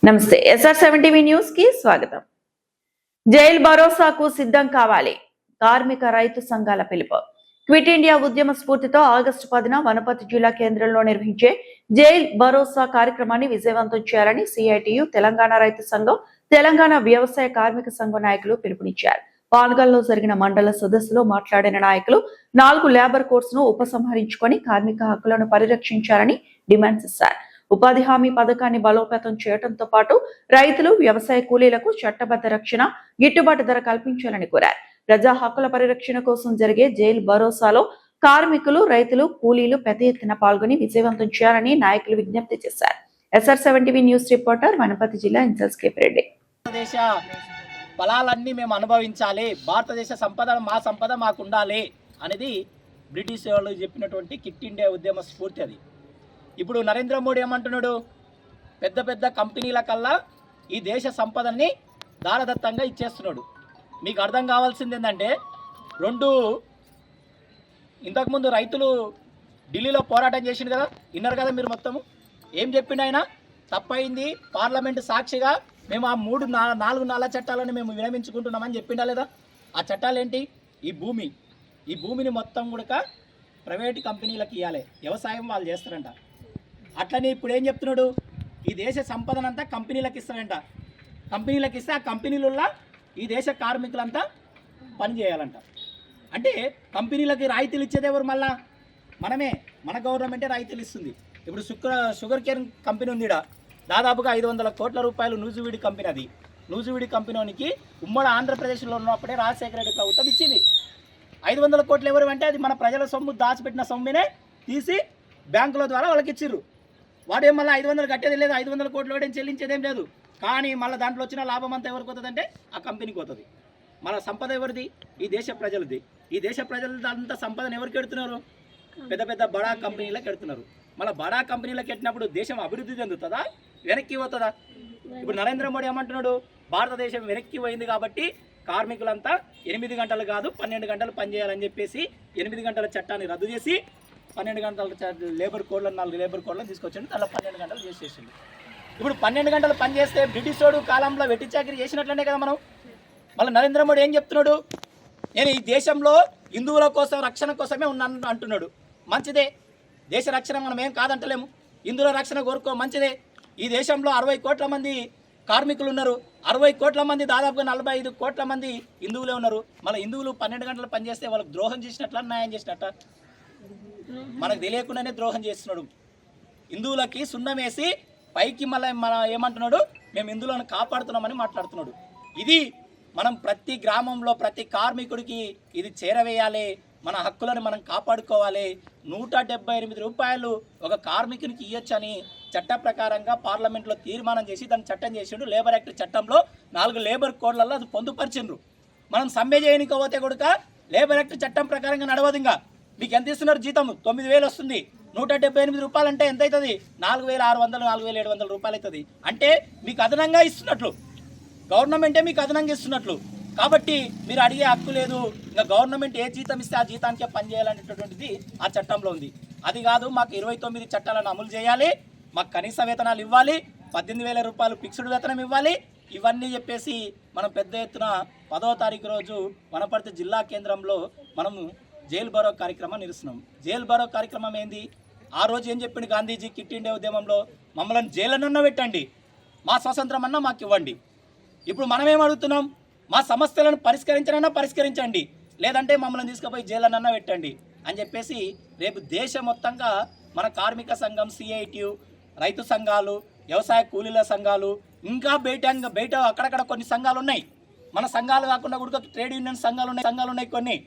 నమస్తే SR7 news కి స్వాగతం. జైల్ భరోసాకు సిద్ధం కావాలి. కార్మిక రైతు సంఘాల పిలుపు. క్విట్ ఇండియా ఉద్యమ స్ఫూర్తితో ఆగస్టు 10న వనపర్తి జిల్లా కేంద్రంలో నిర్వహించే జైల్ భరోసా కార్యక్రమాన్ని విజయవంతం చేయాలని CITU, తెలంగాణ రైతు సంఘం, తెలంగాణ వ్యవసాయ కార్మిక సంఘం నాయకులు పిలుపునిచ్చారు. పాల్గల్లో జరిగిన మండల సదస్సులో మాట్లాడిన నాయకులు 4 లేబర్ కోడ్స్ ను ఉపసంహరించుకొని కార్మిక హక్కులను పరిరక్షించాలని డిమాండ్ చేశారు. ఉపాధి హామీ పథకాన్ని బలోపేతం చేయడంతో పాటు రైతులు, వ్యవసాయ కూలీలకు చట్టబద్ధ రక్షణ, గిట్టుబాటు ధర కల్పించాలని కోరారు. ప్రజా హక్కుల పరిరక్షణ కోసం జరిగే జైలు భరోసాలో కార్మికులు, రైతులు, కూలీలు పెద్ద ఎత్తున పాల్గొని విజయవంతం చేయాలని నాయకులు విజ్ఞప్తి చేశారు. SR7 న్యూస్ రిపోర్టర్ వనపర్తి జిల్లా ఇన్ఛార్జ్ KP రెడ్డి. ఫలాలన్నీ మేము అనుభవించాలి, భారతదేశ సంపద మా సంపద మాకు ఉండాలి అనేది బ్రిటిష్ వాళ్ళు చెప్పినటువంటి క్విట్ ఇండియా ఉద్యమ స్ఫూర్తి. అది ఇప్పుడు నరేంద్ర మోడీ ఏమంటున్నాడు, పెద్ద పెద్ద కంపెనీల కల్లా ఈ దేశ సంపదని దారదత్తంగా ఇచ్చేస్తున్నాడు. మీకు అర్థం కావాల్సింది ఏంటంటే, ఇంతకుముందు రైతులు ఢిల్లీలో పోరాటం చేసిండు కదా, విన్నారు కదా మీరు. మొత్తము ఏం చెప్పిండు ఆయన, తప్పైంది, పార్లమెంటు సాక్షిగా మేము ఆ 4 నల్ల చట్టాలను మేము విరమించుకుంటున్నామని చెప్పిండా లేదా? ఆ చట్టాలు ఏంటి? ఈ భూమిని మొత్తం కూడా ప్రైవేటు కంపెనీలకు ఇవ్వాలి, వ్యవసాయం వాళ్ళు చేస్తారంట. అట్లనే ఇప్పుడు ఏం చెప్తున్నాడు, ఈ దేశ సంపదనంతా కంపెనీలకు ఇస్తారంట. కంపెనీలకు ఇస్తే ఆ కంపెనీలలో ఈ దేశ కార్మికులంతా పని చేయాలంట. అంటే కంపెనీలకి రాయితీలు ఇచ్చేది ఎవరు? మళ్ళా మనమే, మన గవర్నమెంటే రాయితీలు ఇస్తుంది. ఇప్పుడు షుగర్ కేన్ కంపెనీ ఉంది, దాదాపుగా 500 కోట్ల రూపాయలు నూజివీడి కంపెనీ. అది నూజివీడి కంపెనీకి ఉమ్మడి ఆంధ్రప్రదేశ్లో ఉన్నప్పుడే రాజశేఖర రెడ్డి ప్రభుత్వం ఇచ్చింది. 500 కోట్లు ఎవరు అంటే అది మన ప్రజల సొమ్ము, దాచిపెట్టిన సొమ్మునే తీసి బ్యాంకుల ద్వారా వాళ్ళకి ఇచ్చిర్రు. వాడేం మళ్ళీ 500 కట్టేది లేదు, 500 కోట్లు వాడేం చెల్లించేదేం లేదు. కానీ మళ్ళీ దాంట్లో వచ్చిన లాభం అంతా ఎవరికి పోతుందంటే ఆ కంపెనీకి పోతుంది. మళ్ళీ సంపద ఎవరిది? ఈ దేశ ప్రజలది. ఈ దేశ ప్రజలంతా సంపదను ఎవరికి ఎడుతున్నారు? పెద్ద పెద్ద బడా కంపెనీలకు ఎడుతున్నారు. మళ్ళీ బడా కంపెనీలకు ఎట్టినప్పుడు దేశం అభివృద్ధి చెందుతుందా, వెనక్కి పోతుందా? ఇప్పుడు నరేంద్ర మోడీ ఏమంటున్నాడు, భారతదేశం వెనక్కి పోయింది కాబట్టి కార్మికులంతా 8 గంటలు కాదు 12 గంటలు పనిచేయాలని చెప్పేసి 8 గంటల చట్టాన్ని రద్దు చేసి 12 గంటల లేబర్ కోడ్లను 4 లేబర్ కోడ్లను తీసుకొచ్చిండు. దానిలో 12 గంటలు చేసేసిండు. ఇప్పుడు 12 గంటలు పని చేస్తే బ్రిటిష్ వాడు కాలంలో వెట్టి చాకరీ చేసినట్లనే కదా మనం. మళ్ళీ నరేంద్ర మోడీ ఏం చెప్తున్నాడు, నేను ఈ దేశంలో హిందువుల కోసం, రక్షణ కోసమే ఉన్నాను అంటున్నాడు. మంచిదే, దేశ రక్షణ మనం ఏం కాదంటలేము. హిందువుల రక్షణ కోరుకో, మంచిదే. ఈ దేశంలో 60 కోట్ల మంది కార్మికులు ఉన్నారు. 60 కోట్ల మంది, దాదాపుగా 45 కోట్ల మంది హిందువులే ఉన్నారు. మళ్ళీ హిందువులు 12 గంటలు పనిచేస్తే వాళ్ళకి ద్రోహం చేసినట్ల, న్యాయం చేసినట్ట? మనకు తెలియకుండానే ద్రోహం చేస్తున్నాడు. హిందువులకి సున్నం వేసి పైకి మళ్ళీ ఏమంటున్నాడు, మేము హిందువులను కాపాడుతున్నామని మాట్లాడుతున్నాడు. ఇది మనం ప్రతి గ్రామంలో ప్రతి కార్మికుడికి ఇది చేరవేయాలి. మన హక్కులను మనం కాపాడుకోవాలి. 178 రూపాయలు ఒక కార్మికునికి ఇవ్వచ్చని చట్ట ప్రకారంగా పార్లమెంట్లో తీర్మానం చేసి దాన్ని చట్టం చేసిండు. లేబర్ యాక్ట్ చట్టంలో 4 లేబర్ కోడ్లలో అది పొందుపరిచిండ్రు. మనం సమ్మె చేయనికపోతే కూడా లేబర్ యాక్ట్ చట్టం ప్రకారంగా నడవదు. ఇంకా మీకు ఎంత ఇస్తున్నారు జీతం? 9,000 వస్తుంది. 178 రూపాయలు అంటే ఎంత అవుతుంది? 4,600, 4,700 రూపాయలు అవుతుంది. అంటే మీకు అదనంగా ఇస్తున్నట్లు, గవర్నమెంటే మీకు అదనంగా ఇస్తున్నట్లు. కాబట్టి మీరు అడిగే హక్కు లేదు. ఇంకా గవర్నమెంట్ ఏ జీతం ఇస్తే ఆ జీతానికే పనిచేయాలనేటటువంటిది ఆ చట్టంలో ఉంది. అది కాదు, మాకు 29 చట్టాలను అమలు చేయాలి, మాకు కనీస వేతనాలు ఇవ్వాలి, 18,000 రూపాయలు ఫిక్స్డ్ వేతనం ఇవ్వాలి. ఇవన్నీ చెప్పేసి మనం పెద్ద ఎత్తున 10వ తారీఖు రోజు వనపర్తి జిల్లా కేంద్రంలో మనము జైలు భరో కార్యక్రమాన్ని నిలుస్తున్నాం. జైలు భరో కార్యక్రమం ఏంది? ఆ రోజు ఏం చెప్పిండు గాంధీజీ క్విట్ ఇండియా ఉద్యమంలో, మమ్మల్ని జైలనన్నా పెట్టండి, మా స్వాతంత్రం అన్నా మాకు ఇవ్వండి. ఇప్పుడు మనమేం అడుగుతున్నాం, మా సమస్యలను పరిష్కరించండి, లేదంటే మమ్మల్ని తీసుకుపోయి జైలనన్నా పెట్టండి అని చెప్పేసి రేపు దేశం మొత్తంగా మన కార్మిక సంఘం, CITU, రైతు సంఘాలు, వ్యవసాయ కూలీల సంఘాలు, ఇంకా బయట అక్కడక్కడ కొన్ని సంఘాలు ఉన్నాయి. మన సంఘాలు కాకుండా కూడా ట్రేడ్ యూనియన్ సంఘాలు ఉన్నాయి కొన్ని.